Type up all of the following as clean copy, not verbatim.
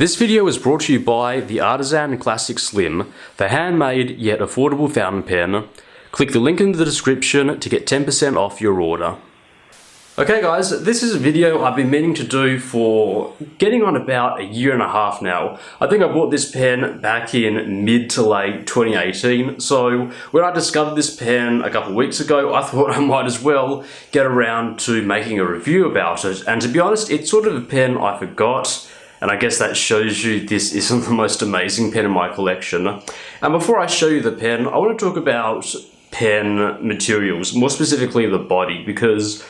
This video is brought to you by the Artisan Classic Slim, the handmade yet affordable fountain pen. Click the link in the description to get 10% off your order. Okay guys, this is a video I've been meaning to do for getting on about a year and a half now. I think I bought this pen back in mid to late 2018, so when I discovered this pen a couple of weeks ago, I thought I might as well get around to making a review about it. And to be honest, it's sort of a pen I forgot. And I guess that shows you this isn't the most amazing pen in my collection. And before I show you the pen, I want to talk about pen materials, more specifically the body, because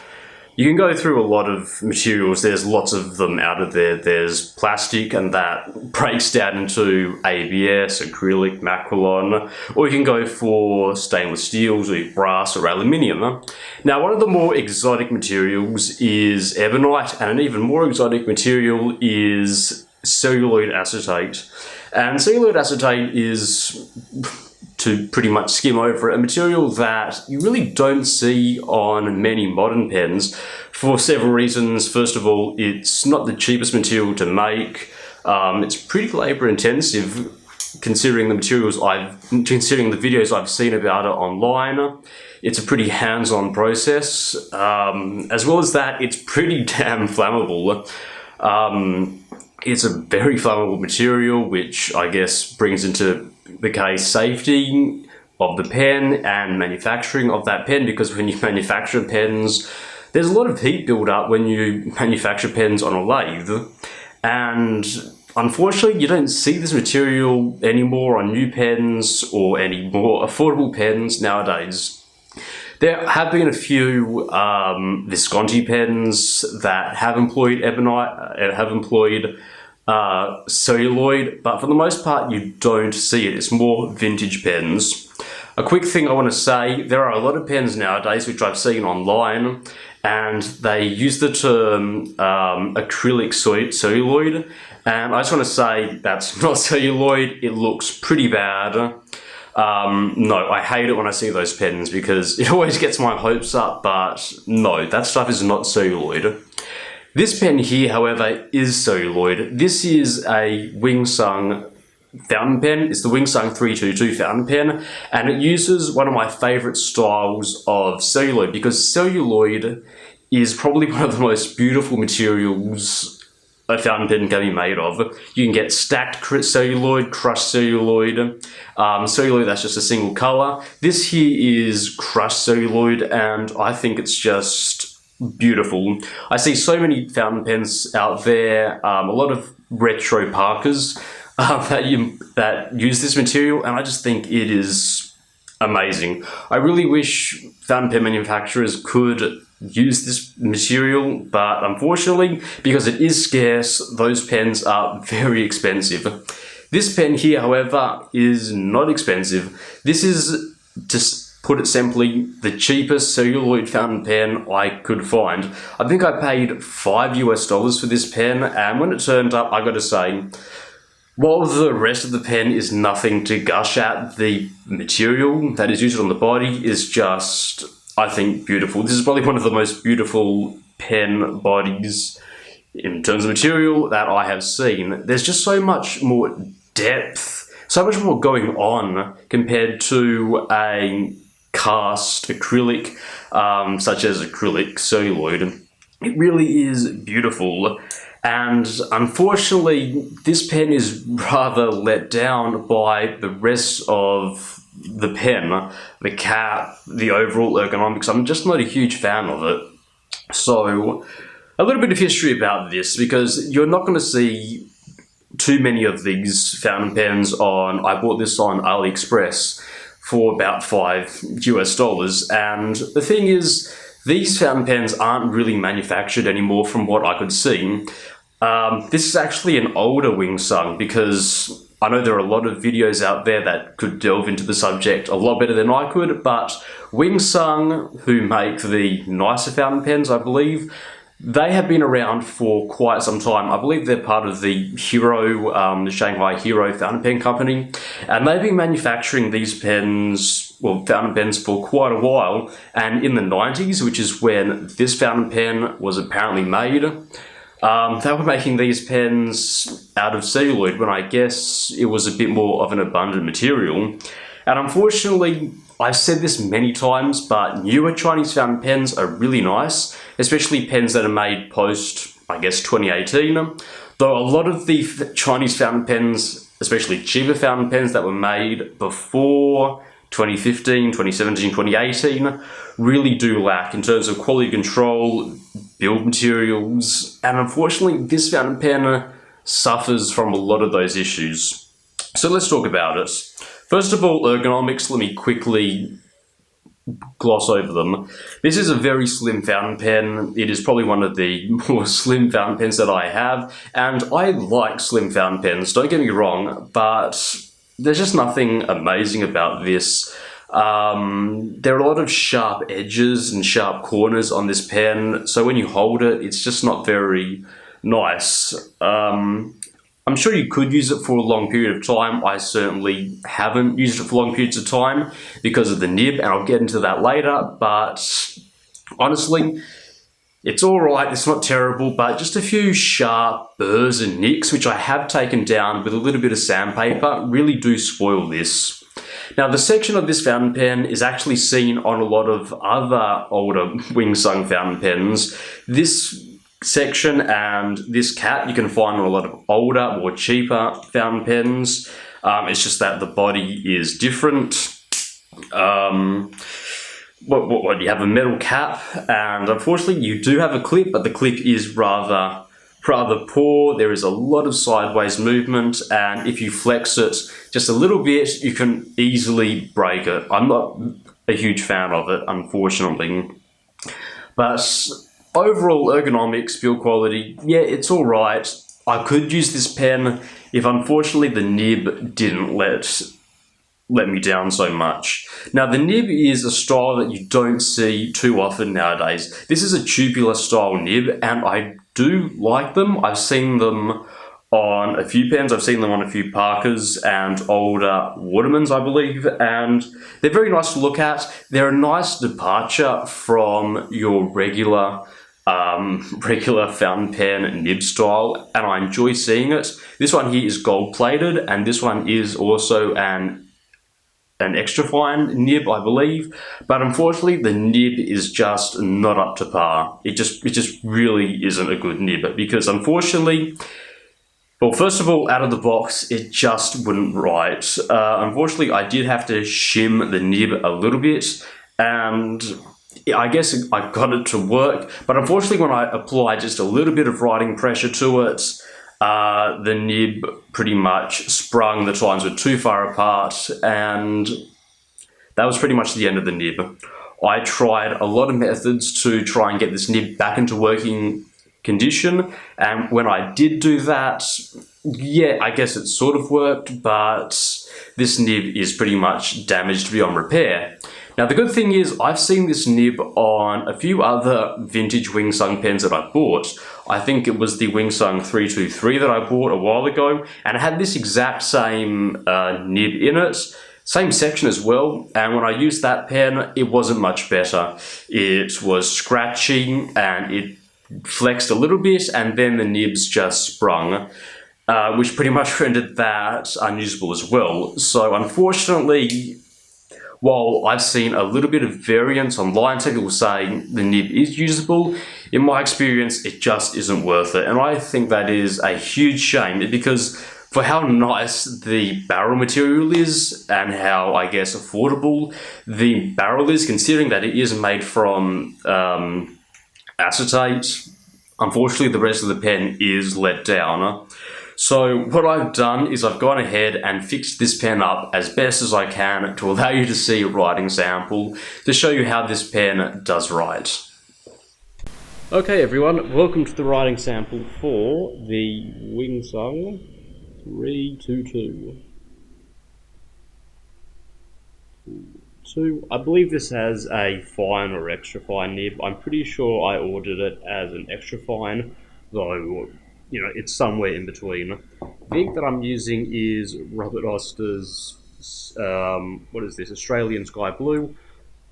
you can go through a lot of materials. There's lots of them out there. There's plastic, and that breaks down into ABS, acrylic, Makrolon, or you can go for stainless steels or brass or aluminium. Now, one of the more exotic materials is ebonite, and an even more exotic material is celluloid acetate. And celluloid acetate is, to pretty much skim over it, a material that you really don't see on many modern pens for several reasons. First of all, it's not the cheapest material to make. It's pretty labor intensive considering the videos I've seen about it online. It's a pretty hands-on process. As well as that, it's pretty damn flammable. It's a very flammable material, which I guess brings into the case safety of the pen and manufacturing of that pen, because when you manufacture pens, there's a lot of heat build-up when you manufacture pens on a lathe, and unfortunately you don't see this material anymore on new pens or any more affordable pens nowadays. There have been a few Visconti pens that have employed ebonite, have employed celluloid, but for the most part you don't see it. It's more vintage pens. A quick thing I want to say, there are a lot of pens nowadays which I've seen online, and they use the term acrylic celluloid, and I just want to say that's not celluloid. It looks pretty bad. No, I hate it when I see those pens because it always gets my hopes up, but no, that stuff is not celluloid. This pen here, however, is celluloid. This is a Wingsung fountain pen. It's the Wingsung 322 fountain pen, and it uses one of my favorite styles of celluloid, because celluloid is probably one of the most beautiful materials a fountain pen can be made of. You can get stacked celluloid, crushed celluloid, celluloid that's just a single color. This here is crushed celluloid, and I think it's just beautiful. I see so many fountain pens out there, a lot of retro Parkers that use this material, and I just think it is amazing. I really wish fountain pen manufacturers could use this material, but unfortunately, because it is scarce, those pens are very expensive. This pen here, however, is not expensive. This is, just put it simply, the cheapest celluloid fountain pen I could find. I think I paid $5 for this pen, and when it turned up, I gotta say, while the rest of the pen is nothing to gush at, the material that is used on the body is just, I think, beautiful. This is probably one of the most beautiful pen bodies in terms of material that I have seen. There's just so much more depth, so much more going on compared to a cast acrylic, such as acrylic celluloid. It really is beautiful. And unfortunately, this pen is rather let down by the rest of the pen, the cap, the overall ergonomics. I'm just not a huge fan of it. So, a little bit of history about this, because you're not going to see too many of these fountain pens on, I bought this on AliExpress for about $5. And the thing is, these fountain pens aren't really manufactured anymore from what I could see. This is actually an older Wingsung, because I know there are a lot of videos out there that could delve into the subject a lot better than I could, but Wingsung, who make the nicer fountain pens, I believe, they have been around for quite some time. I believe they're part of the Hero, the Shanghai Hero fountain pen company, and they've been manufacturing these pens, well, fountain pens, for quite a while. And in the 90s, which is when this fountain pen was apparently made, They were making these pens out of celluloid when I guess it was a bit more of an abundant material. And unfortunately, I've said this many times, but newer Chinese fountain pens are really nice, especially pens that are made post, I guess, 2018. Though a lot of the Chinese fountain pens, especially cheaper fountain pens that were made before 2015, 2017, 2018, really do lack in terms of quality control, build materials, and unfortunately this fountain pen suffers from a lot of those issues. So let's talk about it. First of all, ergonomics, let me quickly gloss over them. This is a very slim fountain pen. It is probably one of the more slim fountain pens that I have, and I like slim fountain pens, don't get me wrong, but there's just nothing amazing about this. There are a lot of sharp edges and sharp corners on this pen, so when you hold it, it's just not very nice. I'm sure you could use it for a long period of time. I certainly haven't used it for long periods of time because of the nib, and I'll get into that later, but honestly, it's alright, it's not terrible, but just a few sharp burrs and nicks, which I have taken down with a little bit of sandpaper, really do spoil this. Now, the section of this fountain pen is actually seen on a lot of other older Wingsung fountain pens. This section and this cap you can find on a lot of older, more cheaper fountain pens. It's just that the body is different. You have a metal cap, and unfortunately you do have a clip, but the clip is rather poor. There is a lot of sideways movement, and if you flex it just a little bit, you can easily break it. I'm not a huge fan of it, unfortunately. But overall ergonomics, build quality, yeah, it's alright. I could use this pen if unfortunately the nib didn't let me down so much. Now, the nib is a style that you don't see too often nowadays. This is a tubular style nib, and I do like them. I've seen them on a few pens. I've seen them on a few Parkers and older Watermans, I believe, and they're very nice to look at. They're a nice departure from your regular fountain pen nib style, and I enjoy seeing it. This one here is gold plated, and this one is also an extra fine nib, I believe, but unfortunately the nib is just not up to par. It just really isn't a good nib, because unfortunately, well, first of all, out of the box, it just wouldn't write. Unfortunately, I did have to shim the nib a little bit, and I guess I got it to work, but unfortunately when I applied just a little bit of writing pressure to it, the nib pretty much sprung, the tines were too far apart, and that was pretty much the end of the nib. I tried a lot of methods to try and get this nib back into working condition, and when I did do that, yeah, I guess it sort of worked, but this nib is pretty much damaged beyond repair. Now, the good thing is I've seen this nib on a few other vintage Wingsung pens that I bought. I think it was the Wingsung 323 that I bought a while ago, and it had this exact same nib in it, same section as well, and when I used that pen, it wasn't much better. It was scratchy, and it flexed a little bit, and then the nibs just sprung, which pretty much rendered that unusable as well. So unfortunately, while I've seen a little bit of variance online, some people saying the nib is usable, in my experience, it just isn't worth it. And I think that is a huge shame, because for how nice the barrel material is and how, I guess, affordable the barrel is, considering that it is made from acetate, unfortunately the rest of the pen is let down. So what I've done is I've gone ahead and fixed this pen up as best as I can to allow you to see a writing sample to show you how this pen does write. Okay everyone, welcome to the writing sample for the Wingsung 322. I believe this has a fine or extra fine nib. I'm pretty sure I ordered it as an extra fine, though, you know, it's somewhere in between. The ink that I'm using is Robert Oster's, what is this, Australian Sky Blue.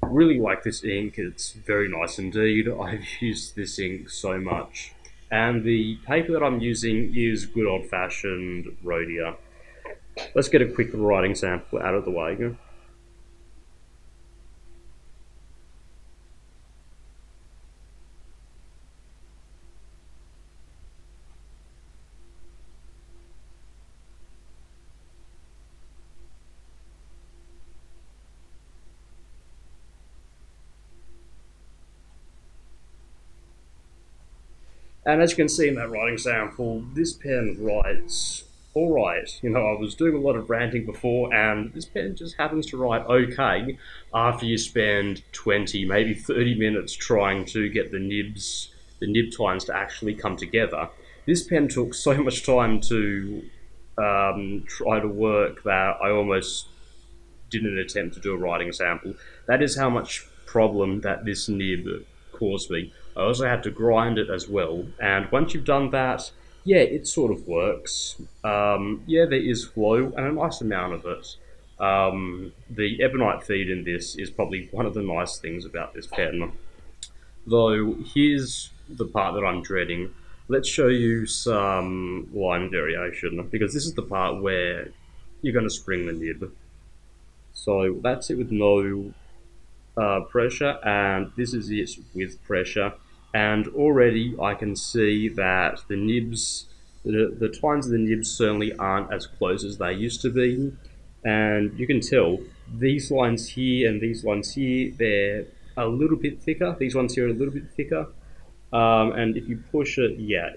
Really like this ink, it's very nice indeed. I've used this ink so much. And the paper that I'm using is good old-fashioned Rhodia. Let's get a quick writing sample out of the way. And as you can see in that writing sample, this pen writes alright. I was doing a lot of ranting before, and this pen just happens to write okay after you spend 20, maybe 30 minutes trying to get the nib tines to actually come together. This pen took so much time to try to work that I almost didn't attempt to do a writing sample. That is how much problem that this nib caused me. I also had to grind it as well, and once you've done that, yeah, it sort of works. Yeah, there is flow and a nice amount of it. The ebonite feed in this is probably one of the nice things about this pen. Though, here's the part that I'm dreading. Let's show you some line variation, because this is the part where you're going to spring the nib. So that's it with no pressure, and this is it with pressure. And already I can see that the tines of the nibs certainly aren't as close as they used to be. And you can tell these lines here and these lines here, they're a little bit thicker. These ones here are a little bit thicker. And if you push it, yeah,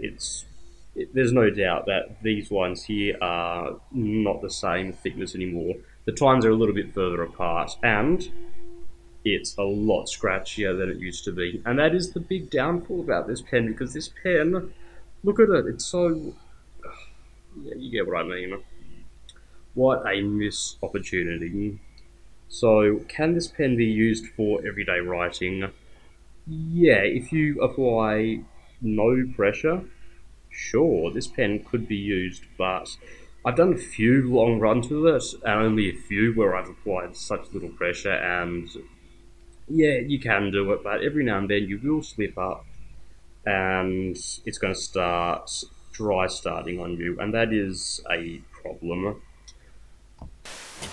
there's no doubt that these lines here are not the same thickness anymore. The tines are a little bit further apart, and it's a lot scratchier than it used to be. And that is the big downfall about this pen, because this pen, look at it, it's so... Yeah, you get what I mean. What a missed opportunity. So, can this pen be used for everyday writing? Yeah, if you apply no pressure, sure, this pen could be used, but I've done a few long runs with it, and only a few where I've applied such little pressure, and yeah, you can do it, but every now and then you will slip up, and it's going to start dry starting on you, and that is a problem.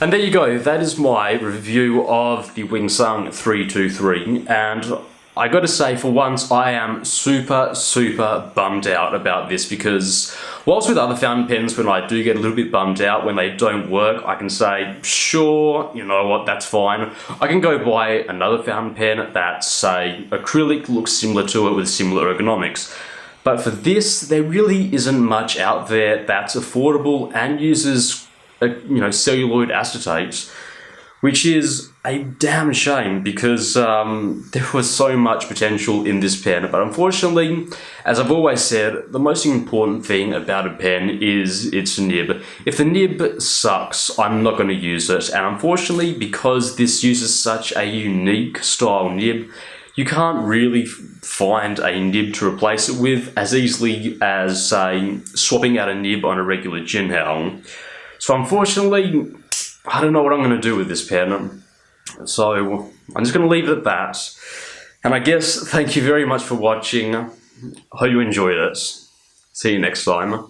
And there you go, that is my review of the Wingsung 323, and I gotta say, for once, I am super, super bummed out about this, because whilst with other fountain pens, when I do get a little bit bummed out when they don't work, I can say, sure, you know what, that's fine. I can go buy another fountain pen that, say, acrylic, looks similar to it with similar ergonomics. But for this, there really isn't much out there that's affordable and uses, celluloid acetate, which is a damn shame, because there was so much potential in this pen. But unfortunately, as I've always said, the most important thing about a pen is its nib. If the nib sucks, I'm not going to use it. And unfortunately, because this uses such a unique style nib, you can't really find a nib to replace it with as easily as, say, swapping out a nib on a regular Jinhao. So unfortunately, I don't know what I'm going to do with this pen, so I'm just going to leave it at that. And I guess thank you very much for watching. Hope you enjoyed it. See you next time.